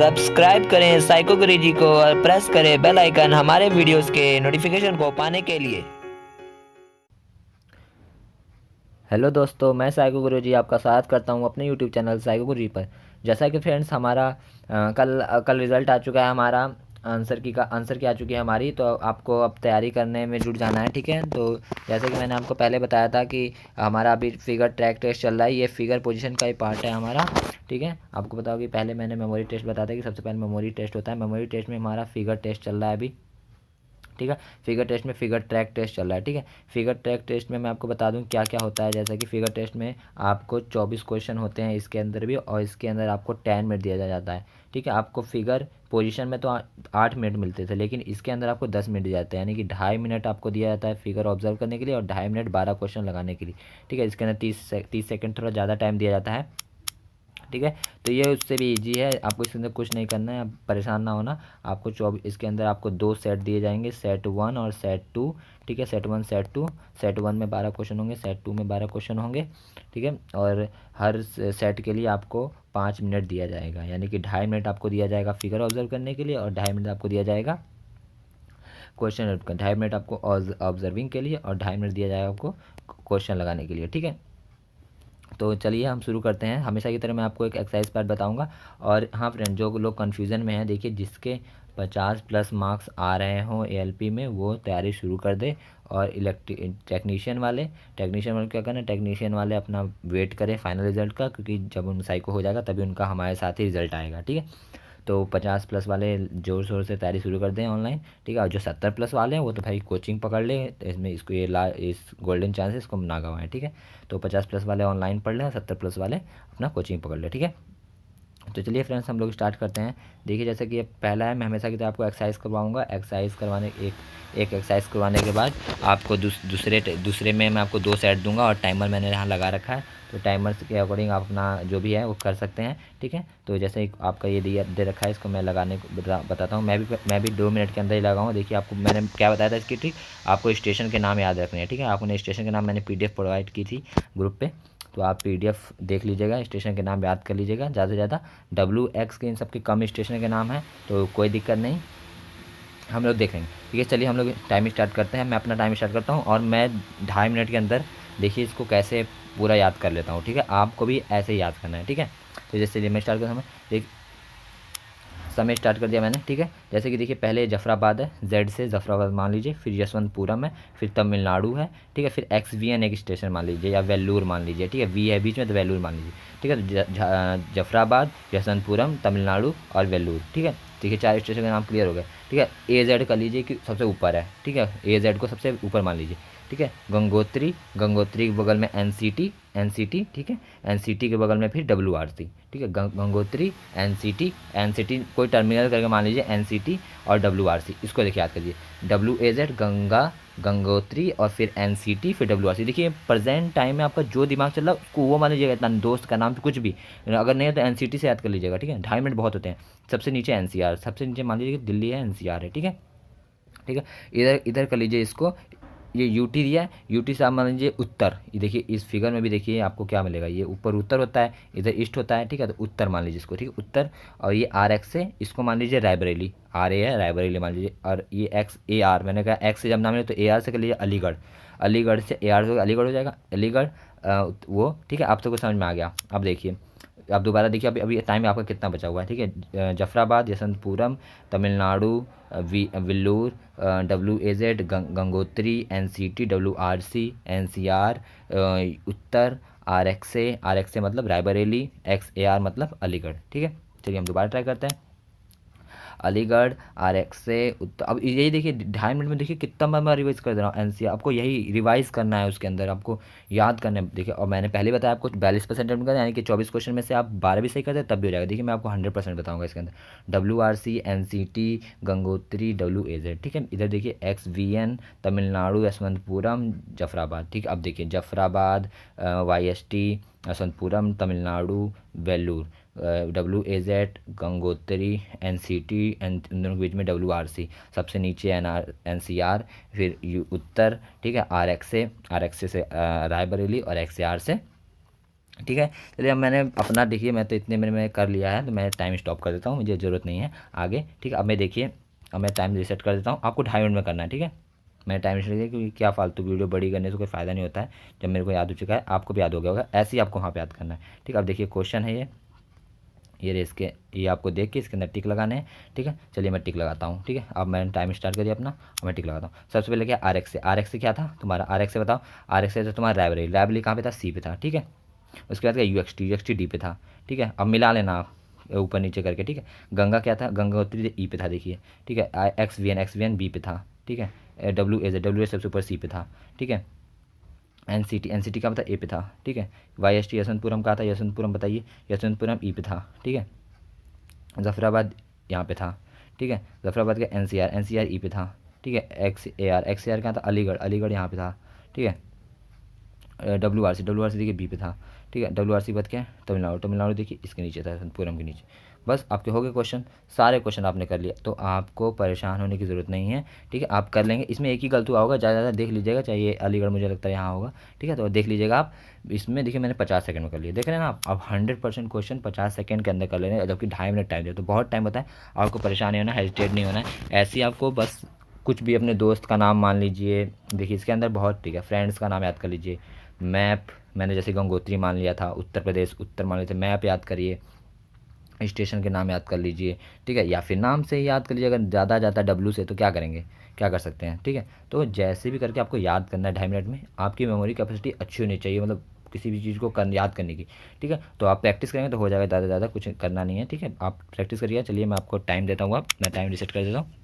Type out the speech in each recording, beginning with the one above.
Subscribe करें psycho गुरुजी को और प्रेस करें बेल आइकन हमारे वीडियोस के नोटिफिकेशन को पाने के लिए। हेलो दोस्तों, मैं साइको गुरुजी आपका स्वागत करता हूं अपने यूट्यूब चैनल साइको गुरुजी पर। जैसा कि फ्रेंड्स हमारा कल रिज़ल्ट आ चुका है, हमारा आंसर की आ चुकी है हमारी, तो आपको अब तैयारी करने में जुट जाना है। ठीक है, तो जैसे कि मैंने आपको पहले बताया था कि हमारा अभी फिगर ट्रैक टेस्ट चल रहा है, ये फिगर पोजीशन का ही पार्ट है हमारा। ठीक है, आपको बताओ कि पहले मैंने मेमोरी टेस्ट बताया था कि सबसे पहले मेमोरी टेस्ट होता है। मेमोरी टेस्ट में हमारा फिगर टेस्ट चल रहा है अभी। ठीक है, फिगर टेस्ट में फिगर ट्रैक टेस्ट चल रहा है। ठीक है, फिगर ट्रैक टेस्ट में मैं आपको बता दूं क्या क्या होता है। जैसा कि फिगर टेस्ट में आपको 24 क्वेश्चन होते हैं इसके अंदर भी, और इसके अंदर आपको 10 मिनट दिया जाता है। ठीक है, आपको फिगर पोजीशन में तो 8 मिनट मिलते थे, लेकिन इसके अंदर आपको 10 मिनट दिए जाते हैं, यानी कि 2.5 मिनट आपको दिया जाता है फिगर ऑब्जर्व करने के लिए और 2.5 मिनट 12 क्वेश्चन लगाने के लिए। ठीक है, इसके अंदर 30 सेकेंड थोड़ा ज़्यादा टाइम दिया जाता है। ठीक है, तो ये उससे भी इजी है, आपको इसके अंदर कुछ नहीं करना है, आप परेशान ना होना। आपको 24 इसके अंदर आपको 2 सेट दिए जाएंगे, सेट 1 और सेट 2। ठीक है, सेट 1 सेट 2, सेट 1 में 12 क्वेश्चन होंगे, सेट 2 में 12 क्वेश्चन होंगे। ठीक है, और हर सेट के लिए आपको 5 मिनट दिया जाएगा, यानी कि 2.5 मिनट आपको दिया जाएगा फिगर ऑब्जर्व करने के लिए और 2.5 मिनट आपको दिया जाएगा क्वेश्चन। 2.5 मिनट आपको ऑब्जर्विंग के लिए और 2.5 मिनट दिया जाएगा आपको क्वेश्चन लगाने के लिए। ठीक है, तो चलिए हम शुरू करते हैं। हमेशा की तरह मैं आपको एक एक्सरसाइज पार्ट बताऊंगा। और हाँ फ्रेंड, जो लोग कन्फ्यूज़न में हैं, देखिए जिसके 50+ मार्क्स आ रहे हों एएलपी में वो तैयारी शुरू कर दे। और टेक्नीशियन वाले क्या करना, टेक्नीशियन वाले अपना वेट करें फाइनल रिजल्ट का, क्योंकि जब उन साइको हो जाएगा तभी उनका हमारे साथ ही रिजल्ट आएगा। ठीक है, तो 50+ वाले ज़ोर शोर से तैयारी शुरू कर दें ऑनलाइन। ठीक है, और जो 70+ वाले हैं वो तो भाई कोचिंग पकड़ लें, इसमें इसको इस गोल्डन चांसेस को ना गंवाएं। ठीक है, तो 50+ वाले ऑनलाइन पढ़ लें, 70+ वाले अपना कोचिंग पकड़ लें। ठीक है, तो चलिए फ्रेंड्स हम लोग स्टार्ट करते हैं। देखिए जैसे कि ये पहला है, मैं हमेशा की तरह आपको एक्सरसाइज करवाऊंगा। एक्सरसाइज करवाने एक एक्सरसाइज करवाने के बाद आपको दूसरे में मैं आपको 2 सेट दूंगा, और टाइमर मैंने यहाँ लगा रखा है, तो टाइमर के अकॉर्डिंग आप अपना जो भी है वो कर सकते हैं। ठीक है, तो जैसे आपका ये दे रखा है, इसको मैं लगाने को बताता हूँ। मैं भी 2 मिनट के अंदर ही लगाऊंगा। देखिए आपको मैंने क्या बताया था इसकी ट्रिक, आपको स्टेशन के नाम याद रखने हैं। ठीक है, आपने स्टेशन के नाम मैंने PDF प्रोवाइड की थी ग्रुप पे, तो आप PDF देख लीजिएगा, स्टेशन के नाम याद कर लीजिएगा ज़्यादा से ज़्यादा। WX के इन सब के कम स्टेशन के नाम है, तो कोई दिक्कत नहीं, हम लोग देखेंगे। ठीक है, चलिए हम लोग टाइम स्टार्ट करते हैं। मैं अपना टाइम स्टार्ट करता हूँ और मैं 2.5 मिनट के अंदर देखिए इसको कैसे पूरा याद कर लेता हूँ। ठीक है, आपको भी ऐसे ही याद करना है। ठीक है, तो जैसे मैं स्टार्ट करता हूँ, समय स्टार्ट कर दिया मैंने। ठीक है, जैसे कि देखिए पहले जफराबाद है, जेड से जफराबाद मान लीजिए, फिर यशवंतपुरम है, फिर तमिलनाडु है। ठीक है, फिर XVN एक स्टेशन मान लीजिए, या वेल्लूर मान लीजिए। ठीक है, वी है बीच में तो वेल्लूर मान लीजिए। ठीक है, तो जफराबाद, यशवंतपुरम, तमिलनाडु और वेल्लूर। ठीक है, देखिए 4 स्टेशन के नाम क्लियर हो गए। ठीक है, AZ कर लीजिए कि सबसे ऊपर है। ठीक है, AZ को सबसे ऊपर मान लीजिए। ठीक है, गंगोत्री के बगल में NCT। ठीक है, NCT के बगल में फिर WRC। ठीक है, गंगोत्री, NCT कोई टर्मिनल करके मान लीजिए, NCT और WRC, इसको देखिए याद करिए। WAZ गंगोत्री और फिर NCT फिर WRC। देखिए प्रेजेंट टाइम में आपका जो दिमाग चल रहा है उसको वो मान लीजिएगा, इतना दोस्त का नाम कुछ भी, अगर नहीं है तो NCT से याद कर लीजिएगा। ठीक है, 2.5 मिनट बहुत होते हैं। सबसे नीचे NCR, सबसे नीचे मान लीजिए कि दिल्ली है, NCR है। ठीक है, ठीक है, इधर इधर कर लीजिए इसको। ये यूटी दिया है, यूटी से आप मान लीजिए उत्तर। ये देखिए इस फिगर में भी देखिए आपको क्या मिलेगा, ये ऊपर उत्तर होता है, इधर ईस्ट होता है। ठीक है, तो उत्तर मान लीजिए इसको। ठीक है, उत्तर। और ये RX से इसको मान लीजिए रायबरेली, RA है, रायबरेली मान लीजिए। और ये XAR, मैंने कहा X से जब नाम है तो AR से कर लीजिए अलीगढ़, अलीगढ़ से AR से अलीगढ़ हो जाएगा, अलीगढ़। वो ठीक है, आप सबको समझ में आ गया। अब देखिए, आप दोबारा देखिए, अभी अभी टाइम आपका कितना बचा हुआ है। ठीक है, Zafarabad, यशवंतपुरम, Tamil Nadu, विल्लूर, WAZ Gangotri, NCT, WRC, NCR, उत्तर, RX से मतलब रायबरेली, XAR मतलब अलीगढ़। ठीक है, चलिए हम दोबारा ट्राई करते हैं। अलीगढ़, RX से उत्तर। अब यही देखिए 2.5 मिनट में देखिए कितना मैं रिवाइज कर दे रहा हूँ। NCR आपको यही रिवाइज करना है, उसके अंदर आपको याद करना है। देखिए, और मैंने पहले बताया आपको 42% अटेम्प्ट करना है, यानी कि 24 क्वेश्चन में से आप 12 भी सही करते हैं तब भी हो जाएगा। देखिए मैं आपको 100% बताऊंगा इसके अंदर। WRC, NCT, Gangotri, WAZ। ठीक है, इधर देखिए XVN, तमिलनाडु, यशवंतपुरम, जफराबाद। ठीक है, अब देखिए Zafarabad, YST, यशवंतपुरम, Tamil Nadu, Vellore, WAZ Gangotri, NCT, इन दोनों के बीच में WRC, सबसे नीचे NCR, फिर उत्तर। ठीक है, RX से रायबरेली और XAR से ठीक है। चलिए अब मैंने अपना देखिए, मैं तो इतने में मैं कर लिया है, तो मैं टाइम स्टॉप कर देता हूँ, मुझे ज़रूरत नहीं है आगे। ठीक है, अब मैं देखिए, अब मैं टाइम रीसेट कर देता हूँ, आपको 2.5 मिनट में करना है। ठीक है, मैंने टाइम रीसेट किया क्योंकि क्या फालतू वीडियो बड़ी करने से कोई फ़ायदा नहीं होता है। जब मेरे को याद हो चुका है, आपको भी याद हो गया होगा, ऐसे ही आपको वहाँ पे याद करना है। ठीक है, अब देखिए क्वेश्चन है ये रहे इसके, ये आपको देख के इसके अंदर टिक लगाने हैं। ठीक है, चलिए मैं टिक लगाता हूँ। ठीक है, अब मैंने टाइम स्टार्ट कर दिया अपना, अब मैं टिक लगाता हूँ। सबसे पहले क्या, आर एक्स से क्या था तुम्हारा, आर एक्स से बताओ। आर एक्स से तो तुम्हारा लाइब्रेरी कहाँ पे था, सी पे था। ठीक है, उसके बाद क्या, यू एक्स टी डी पे था। ठीक है, अब मिला लेना आप ऊपर नीचे करके। ठीक है, गंगा क्या था, गंगोत्री ई पे था देखिए। ठीक है, एक्स वी एन बी पे था। ठीक है, डब्ल्यू ए सबसे ऊपर सी पे था। ठीक है, एन सी टी का पता ए पे था। ठीक है, वाई एस टी यशवंतपुरम का था, यशवंतपुरम बताइए, यशवंतपुरम ई पे था। ठीक है, ज़फ़राबाद यहाँ पे था। ठीक है, ज़फ़राबाद का एन सी आर ई पे था। ठीक है, एक्स ए आर कहाँ था, अलीगढ़, अलीगढ़ यहाँ पे था। ठीक है, डब्ल्यू आर सी देखिए बी पे था। ठीक है, डब्ल्यू आर सी बाद क्या है, तमिलनाडु, तमिलनाडु देखिए इसके नीचे था, पूरम के नीचे। बस आपके हो गए क्वेश्चन, सारे क्वेश्चन आपने कर लिया, तो आपको परेशान होने की ज़रूरत नहीं है। ठीक है, आप कर लेंगे, इसमें एक ही गलत हुआ होगा, ज़्यादा ज़्यादा देख लीजिएगा, चाहिए अलीगढ़ मुझे लगता है यहाँ होगा। ठीक है, तो देख लीजिएगा आप, इसमें देखिए मैंने 50 सेकंड में कर लिया, देख रहे हैं ना आप 100% क्वेश्चन 50 सेकंड के अंदर कर लेने, जबकि 2.5 मिनट टाइम दिया, तो बहुत टाइम होता है। आपको परेशान नहीं होना, हेजिटेट नहीं होना है, ऐसे ही आपको बस कुछ भी अपने दोस्त का नाम मान लीजिए, देखिए इसके अंदर बहुत, ठीक है, फ्रेंड्स का नाम याद कर लीजिए। मैप, मैंने जैसे गंगोत्री मान लिया था, उत्तर प्रदेश उत्तर मान लिया था, मैप याद करिए, स्टेशन के नाम याद कर लीजिए। ठीक है, या फिर नाम से ही याद कर लीजिए, अगर ज़्यादा जाता डब्लू से तो क्या करेंगे, क्या कर सकते हैं। ठीक है, तो जैसे भी करके आपको याद करना है 2.5 मिनट में, आपकी मेमोरी कैपेसिटी अच्छी होनी चाहिए, मतलब किसी भी चीज़ को याद करने की। ठीक है, तो आप प्रैक्टिस करेंगे तो हो जाएगा, ज़्यादा ज़्यादा कुछ करना नहीं है। ठीक है, आप प्रैक्टिस करिए। चलिए मैं आपको टाइम देता हूँ, अब मैं टाइम रिसेट कर देता हूँ।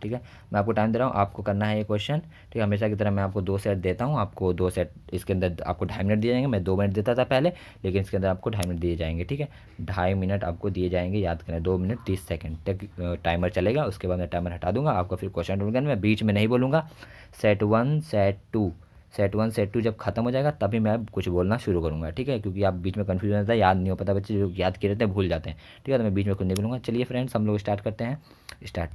ठीक है, मैं आपको टाइम दे रहा हूँ, आपको करना है ये क्वेश्चन। ठीक है, हमेशा की तरह मैं आपको 2 सेट देता हूँ, आपको 2 सेट, इसके अंदर आपको 2.5 मिनट दिए जाएंगे, मैं 2 मिनट देता था पहले, लेकिन इसके अंदर आपको 2.5 मिनट दिए जाएंगे। ठीक है, 2.5 मिनट आपको दिए जाएंगे, याद करें, 2 मिनट 30 सेकंड तक टाइमर चलेगा, उसके बाद मैं टाइमर हटा दूंगा, आपको फिर क्वेश्चन ढूंढ, मैं बीच में नहीं बोलूँगा। सेट 1 सेट 2 जब खत्म हो जाएगा तभी मैं कुछ बोलना शुरू करूँगा। ठीक है, क्योंकि आप बीच में कन्फ्यूजन रहता है, याद नहीं हो पाता, बच्चे जो याद किए रहते हैं भूल जाते हैं। ठीक है, तो मैं बीच में कुछ नहीं बोलूँगा। चलिए फ्रेंड्स, हम लोग स्टार्ट करते हैं, स्टार्ट।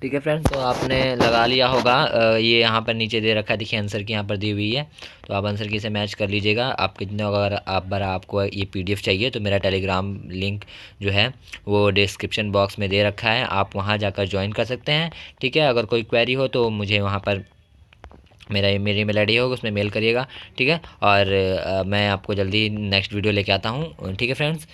ठीक है फ्रेंड्स, तो आपने लगा लिया होगा। ये यहाँ पर नीचे दे रखा है, देखिए आंसर की यहाँ पर दी हुई है, तो आप आंसर की से मैच कर लीजिएगा। आप कितने, अगर आप बार आपको ये पीडीएफ चाहिए तो मेरा टेलीग्राम लिंक जो है वो डिस्क्रिप्शन बॉक्स में दे रखा है, आप वहाँ जाकर ज्वाइन कर सकते हैं। ठीक है, अगर कोई क्वेरी हो तो मुझे वहाँ पर मेरी ईमेल आईडी होगा, उसमें मेल करिएगा। ठीक है, और मैं आपको जल्दी नेक्स्ट वीडियो लेके आता हूँ। ठीक है फ्रेंड्स।